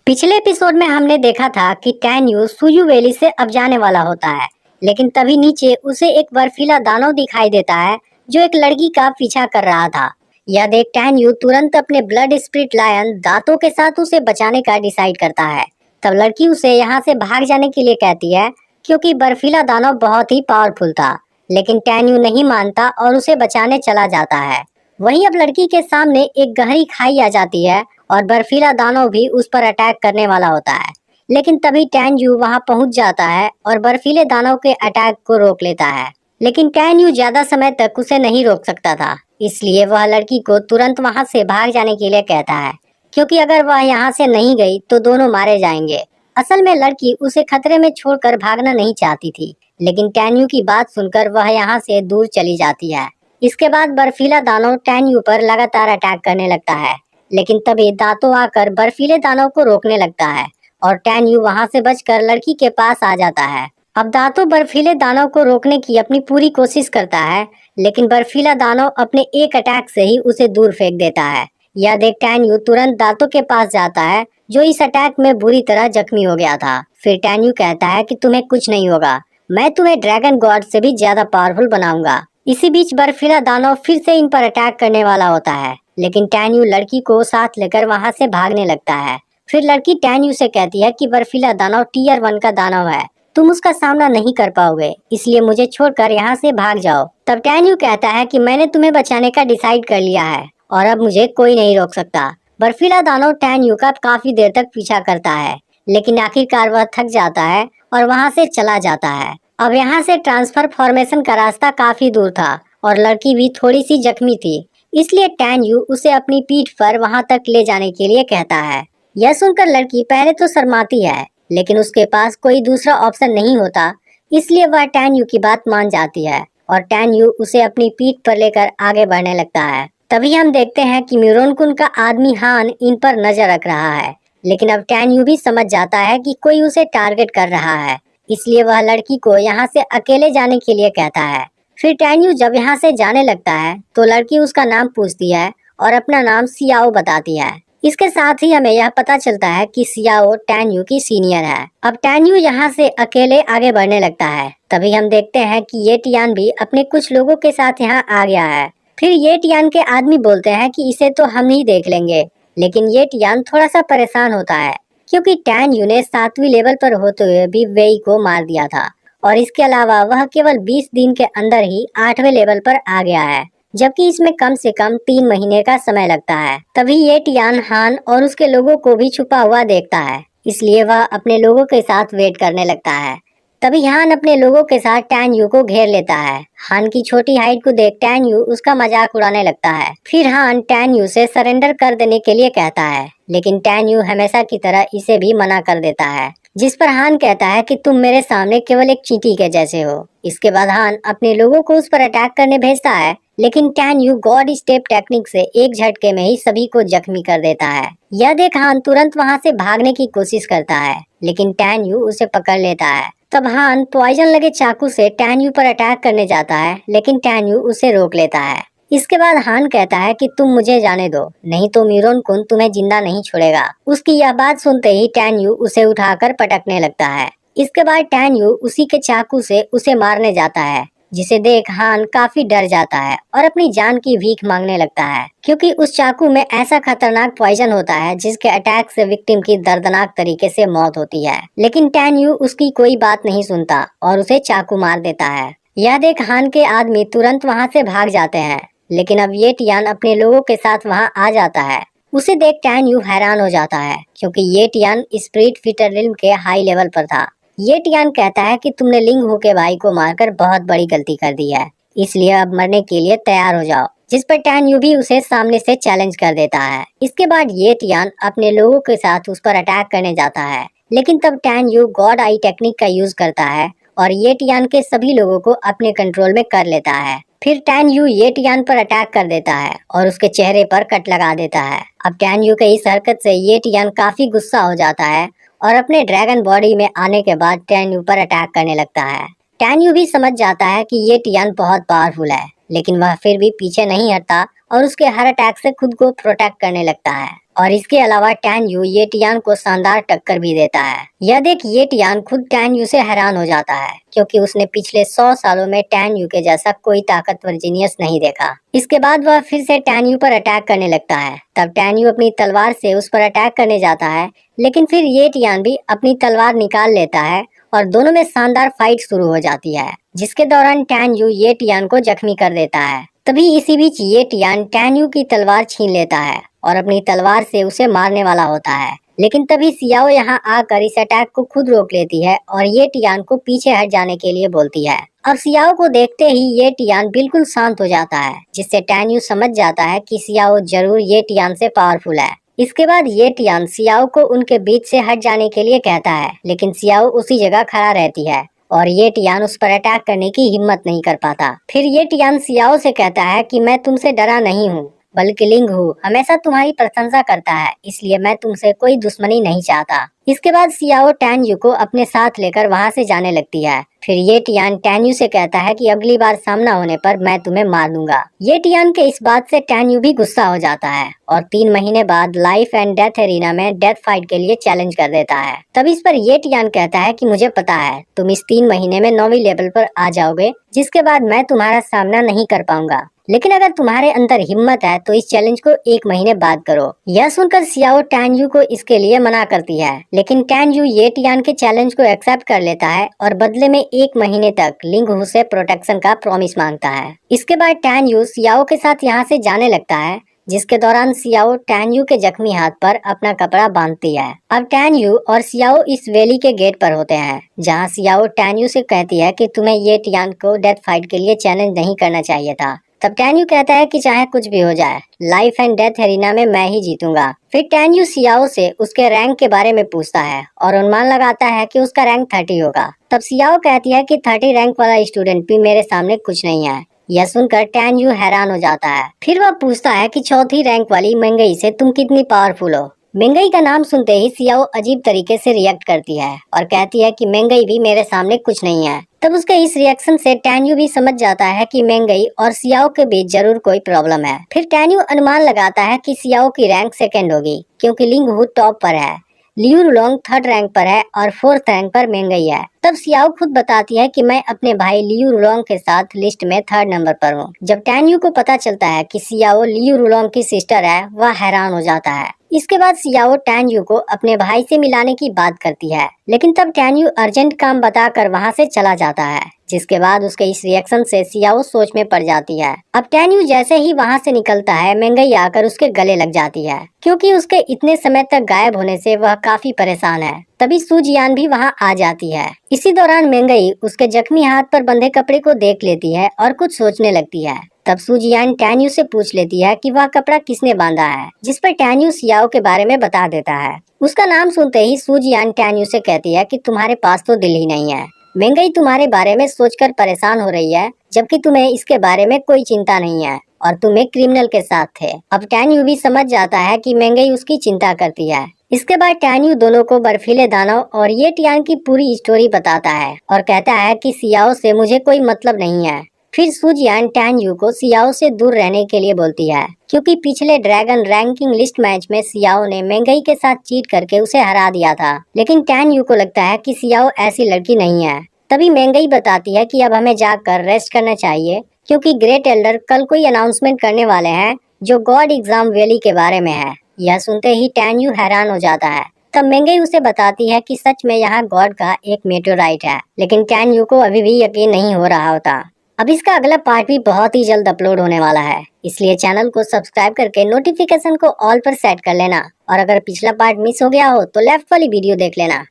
पिछले एपिसोड में हमने देखा था कि टैन्यू सुयू वैली से अब जाने वाला होता है, लेकिन तभी नीचे उसे एक बर्फीला दानव दिखाई देता है जो एक लड़की का पीछा कर रहा था। यह देख टैन्यू तुरंत अपने ब्लड स्पिरिट लायन दांतों के साथ उसे बचाने का डिसाइड करता है। तब लड़की उसे यहाँ से भाग जाने के लिए कहती है क्योंकि बर्फीला दानव बहुत ही पावरफुल था, लेकिन टैन्यू नहीं मानता और उसे बचाने चला जाता है। वहीं अब लड़की के सामने एक गहरी खाई आ जाती है और बर्फीला दानव भी उस पर अटैक करने वाला होता है, लेकिन तभी टैन्यू वहां पहुंच जाता है और बर्फीले दानव के अटैक को रोक लेता है। लेकिन टैन्यू ज्यादा समय तक उसे नहीं रोक सकता था, इसलिए वह लड़की को तुरंत वहां से भाग जाने के लिए कहता है, क्योंकि अगर वह यहाँ से नहीं गई तो दोनों मारे जाएंगे। असल में लड़की उसे खतरे में छोड़कर भागना नहीं चाहती थी, लेकिन टैन्यू की बात सुनकर वह यहाँ से दूर चली जाती है। इसके बाद बर्फीला दानव टैन्यू पर लगातार अटैक करने लगता है, लेकिन तभी दांतों आकर बर्फीले दानव को रोकने लगता है और टैन्यू वहां से बचकर लड़की के पास आ जाता है। अब दांतों बर्फीले दानव को रोकने की अपनी पूरी कोशिश करता है, लेकिन बर्फीला दानव अपने एक अटैक से ही उसे दूर फेंक देता है। यह देख टैन्यू तुरंत दांतों के पास जाता है, जो इस अटैक में बुरी तरह जख्मी हो गया था। फिर टैन्यू कहता है कि तुम्हें कुछ नहीं होगा, मैं तुम्हें ड्रैगन गॉड से भी ज्यादा पावरफुल बनाऊंगा। इसी बीच बर्फीला दानव फिर से इन पर अटैक करने वाला होता है, लेकिन टैन्यू लड़की को साथ लेकर वहां से भागने लगता है। फिर लड़की टैन्यू से कहती है कि बर्फीला दानव टियर 1 का दानव है, तुम उसका सामना नहीं कर पाओगे, इसलिए मुझे छोड़कर यहाँ से भाग जाओ। तब टैन्यू कहता है कि मैंने तुम्हें बचाने का डिसाइड कर लिया है और अब मुझे कोई नहीं रोक सकता। बर्फीला दानव टैन्यू का काफी देर तक पीछा करता है, लेकिन आखिरकार वह थक जाता है और वहां से चला जाता है। अब यहाँ से ट्रांसफर फॉर्मेशन का रास्ता काफी दूर था और लड़की भी थोड़ी सी जख्मी थी, इसलिए टैन्यू उसे अपनी पीठ पर वहां तक ले जाने के लिए कहता है। यह सुनकर लड़की पहले तो शर्माती है, लेकिन उसके पास कोई दूसरा ऑप्शन नहीं होता, इसलिए वह टैन्यू की बात मान जाती है और टैन्यू उसे अपनी पीठ पर लेकर आगे बढ़ने लगता है। तभी हम देखते हैं कि म्यूरोनकुन का आदमी हान इन पर नजर रख रहा है, लेकिन अब टैन्यू भी समझ जाता है कि कोई उसे टारगेट कर रहा है, इसलिए वह लड़की को यहाँ से अकेले जाने के लिए कहता है। फिर टैन्यू जब यहाँ से जाने लगता है तो लड़की उसका नाम पूछती है और अपना नाम सियाओ बताती है। इसके साथ ही हमें यह पता चलता है कि सियाओ टैन्यू की सीनियर है। अब टैन्यू यहाँ से अकेले आगे बढ़ने लगता है, तभी हम देखते हैं कि ये टियान भी अपने कुछ लोगों के साथ यहाँ आ गया है। फिर ये टियान के आदमी बोलते हैं कि इसे तो हम ही देख लेंगे, लेकिन ये टियान थोड़ा सा परेशान होता है क्योंकि टैन्यू ने 7वीं लेवल पर होते हुए भी वेई को मार दिया था और इसके अलावा वह केवल 20 दिन के अंदर ही 8वें लेवल पर आ गया है, जबकि इसमें कम से कम 3 महीने का समय लगता है। तभी ये टियान हान और उसके लोगों को भी छुपा हुआ देखता है, इसलिए वह अपने लोगों के साथ वेट करने लगता है। तभी हान अपने लोगों के साथ टैन्यू को घेर लेता है। हान की छोटी हाइट को देख टैन्यू उसका मजाक उड़ाने लगता है। फिर हान टैन्यू से सरेंडर कर देने के लिए कहता है, लेकिन टैन्यू हमेशा की तरह इसे भी मना कर देता है, जिस पर हान कहता है कि तुम मेरे सामने केवल एक चींटी के जैसे हो। इसके बाद हान अपने लोगों को उस पर अटैक करने भेजता है, लेकिन टैन्यू गॉड स्टेप टेक्निक से एक झटके में ही सभी को जख्मी कर देता है। यह देख हान तुरंत वहां से भागने की कोशिश करता है, लेकिन टैन्यू उसे पकड़ लेता है। तब हान पॉइजन लगे चाकू से टैन्यू पर अटैक करने जाता है, लेकिन टैन्यू उसे रोक लेता है। इसके बाद हान कहता है कि तुम मुझे जाने दो, नहीं तो म्यूरोनकुन तुम्हें जिंदा नहीं छोड़ेगा। उसकी यह बात सुनते ही टैन्यू उसे उठाकर पटकने लगता है। इसके बाद टैन्यू उसी के चाकू से उसे मारने जाता है, जिसे देख हान काफी डर जाता है और अपनी जान की भीख मांगने लगता है, क्योंकि उस चाकू में ऐसा खतरनाक पॉइजन होता है जिसके अटैक से विक्टिम की दर्दनाक तरीके से मौत होती है। लेकिन टैन्यू उसकी कोई बात नहीं सुनता और उसे चाकू मार देता है। यह देख हान के आदमी तुरंत वहां से भाग जाते हैं, लेकिन अब ये टियान अपने लोगों के साथ वहां आ जाता है। उसे देख टैन्यू हैरान हो जाता है, क्योंकि ये टियान स्पिरिट फीटर रिल्म के हाई लेवल पर था। ये टियान कहता है कि तुमने लिंग हो के भाई को मारकर बहुत बड़ी गलती कर दी है, इसलिए अब मरने के लिए तैयार हो जाओ, जिस पर टैन्यू भी उसे सामने से चैलेंज कर देता है। इसके बाद ये टियान अपने लोगों के साथ उस पर अटैक करने जाता है, लेकिन तब टैन्यू गॉड आई टेक्निक का यूज करता है और ये टियान के सभी लोगों को अपने कंट्रोल में कर लेता है। फिर टैन्यू ये टियान पर अटैक कर देता है और उसके चेहरे पर कट लगा देता है। अब टैन्यू के इस हरकत से ये टियान काफी गुस्सा हो जाता है और अपने ड्रैगन बॉडी में आने के बाद टैन्यू पर अटैक करने लगता है। टैन्यू भी समझ जाता है कि ये टियान बहुत पावरफुल है, लेकिन वह फिर भी पीछे नहीं हटता और उसके हर अटैक से खुद को प्रोटेक्ट करने लगता है। और इसके अलावा टैन यू ये टियान को शानदार टक्कर भी देता है। यह देख ये टियान खुद टैन यू से हैरान हो जाता है, क्योंकि उसने पिछले 100 सालों में टैन यू के जैसा कोई ताकतवर जीनियस नहीं देखा। इसके बाद वह फिर से टैन यू पर अटैक करने लगता है। तब टैन यू अपनी तलवार से उस पर अटैक करने जाता है, लेकिन फिर ये टियान भी अपनी तलवार निकाल लेता है और दोनों में शानदार फाइट शुरू हो जाती है, जिसके दौरान टैन यू ये टियान को जख्मी कर देता है। तभी इसी बीच ये टियान टैन यू की तलवार छीन लेता है और अपनी तलवार से उसे मारने वाला होता है, लेकिन तभी सियाओ यहाँ आकर इस अटैक को खुद रोक लेती है और ये टियान को पीछे हट जाने के लिए बोलती है। अब सियाओ को देखते ही ये टियान बिल्कुल शांत हो जाता है, जिससे टैन यू समझ जाता है कि सियाओ जरूर ये टियान से पावरफुल है। इसके बाद ये टियान सियाओ को उनके बीच से हट जाने के लिए कहता है, लेकिन सियाओ उसी जगह खड़ा रहती है और ये टियान उस पर अटैक करने की हिम्मत नहीं कर पाता। फिर ये टियान सियाओ से कहता है कि मैं तुमसे डरा नहीं हूँ, बल्कि लिंग हूँ हमेशा तुम्हारी प्रशंसा करता है, इसलिए मैं तुमसे कोई दुश्मनी नहीं चाहता। इसके बाद सियाओ टैन यू को अपने साथ लेकर वहाँ से जाने लगती है। फिर ये टियान टैन यू से कहता है कि अगली बार सामना होने पर मैं तुम्हें मार दूंगा। ये टियान के इस बात से टैन यू भी गुस्सा हो जाता है और 3 महीने बाद लाइफ एंड डेथ एरिना में डेथ फाइट के लिए चैलेंज कर देता है। तब इस पर ये टियान कहता है कि मुझे पता है तुम इस 3 महीने में 9वीं लेवल पर आ जाओगे, जिसके बाद मैं तुम्हारा सामना नहीं कर पाऊंगा, लेकिन अगर तुम्हारे अंदर हिम्मत है तो इस चैलेंज को 1 महीने बाद करो। यह सुनकर सियाओ टैन यू को इसके लिए मना करती है, लेकिन टैन यू ये टियान के चैलेंज को एक्सेप्ट कर लेता है और बदले में 1 महीने तक लिंग हू से प्रोटेक्शन का प्रॉमिस मांगता है। इसके बाद टैन यू सियाओ के साथ यहाँ से जाने लगता है, जिसके दौरान सियाओ टैन यू के जख्मी हाथ पर अपना कपड़ा बांधती है। अब टैन यू और सियाओ इस वैली के गेट पर होते हैं, जहाँ सियाओ टैन यू से कहती है कि तुम्हें ये टियान को डेथ फाइट के लिए चैलेंज नहीं करना चाहिए था। तब टैन यू कहता है कि चाहे कुछ भी हो जाए, लाइफ एंड डेथ एरिना में मैं ही जीतूंगा। फिर टैन यू सियाओ से उसके रैंक के बारे में पूछता है और अनुमान लगाता है कि उसका रैंक 30 होगा। तब सियाओ कहती है कि 30 रैंक वाला स्टूडेंट भी मेरे सामने कुछ नहीं है। यह सुनकर टैन यू हैरान हो जाता है। फिर वह पूछता है कि 4थी रैंक वाली मेंगई से तुम कितनी पावरफुल हो। मेंगई का नाम सुनते ही सियाओ अजीब तरीके से रिएक्ट करती है और कहती है कि मेंगई भी मेरे सामने कुछ नहीं है। तब उसके इस रिएक्शन से टैन यू भी समझ जाता है कि मेंगई और सियाओ के बीच जरूर कोई प्रॉब्लम है। फिर टैन यू अनुमान लगाता है कि सियाओ की रैंक 2nd होगी, क्योंकि लिंग हू टॉप पर है, लियू रुलोंग 3rd रैंक पर है और 4th रैंक पर मेंगई है। तब सियाओ खुद बताती है कि मैं अपने भाई लियू रुलोंग के साथ लिस्ट में 3rd नंबर पर हूँ। जब टैन यू को पता चलता है कि सियाओ लियू रुलोंग की सिस्टर है, वह हैरान हो जाता है। इसके बाद सियाओ टैन यू को अपने भाई से मिलाने की बात करती है, लेकिन तब टैन यू अर्जेंट काम बताकर वहाँ से चला जाता है, जिसके बाद उसके इस रिएक्शन से सियाओ सोच में पड़ जाती है। अब टैन यू जैसे ही वहाँ से निकलता है, मेंगई आकर उसके गले लग जाती है, क्योंकि उसके इतने समय तक गायब होने से वह काफी परेशान है। तभी सुजियान भी वहाँ आ जाती है। इसी दौरान मेंगई उसके जख्मी हाथ पर बंधे कपड़े को देख लेती है और कुछ सोचने लगती है। तब सुजियान टैन यू से पूछ लेती है कि वह कपड़ा किसने बांधा है, जिस पर टैन यू सियाओ के बारे में बता देता है। उसका नाम सुनते ही सुजियान टैन यू से कहती है कि तुम्हारे पास तो दिल ही नहीं है। मेंगई तुम्हारे बारे में सोचकर परेशान हो रही है, जबकि तुम्हें इसके बारे में कोई चिंता नहीं है और तुम एक क्रिमिनल के साथ थे। अब टैन यू भी समझ जाता है कि मेंगई उसकी चिंता करती है। इसके बाद टैन यू दोनों को बर्फीले दानव और ये टियान की पूरी स्टोरी बताता है और कहता है कि सियाओ से मुझे कोई मतलब नहीं है। फिर सुजियान टैन यू को सियाओ से दूर रहने के लिए बोलती है, क्योंकि पिछले ड्रैगन रैंकिंग लिस्ट मैच में सियाओ ने मेंगई के साथ चीट करके उसे हरा दिया था, लेकिन टैन यू को लगता है कि सियाओ ऐसी लड़की नहीं है। तभी मेंगई बताती है कि अब हमें जाकर रेस्ट करना चाहिए, क्योंकि ग्रेट एल्डर कल कोई अनाउंसमेंट करने वाले हैं जो गॉड एग्जाम वैली के बारे में है। यह सुनते ही टैन यू हैरान हो जाता है। तब मेंगई उसे बताती है कि सच में यहाँ गॉड का एक मेटेओराइट है, लेकिन टैन यू को अभी भी यकीन नहीं हो रहा होता। अब इसका अगला पार्ट भी बहुत ही जल्द अपलोड होने वाला है, इसलिए चैनल को सब्सक्राइब करके नोटिफिकेशन को ऑल पर सेट कर लेना। और अगर पिछला पार्ट मिस हो गया हो तो लेफ्ट वाली वीडियो देख लेना।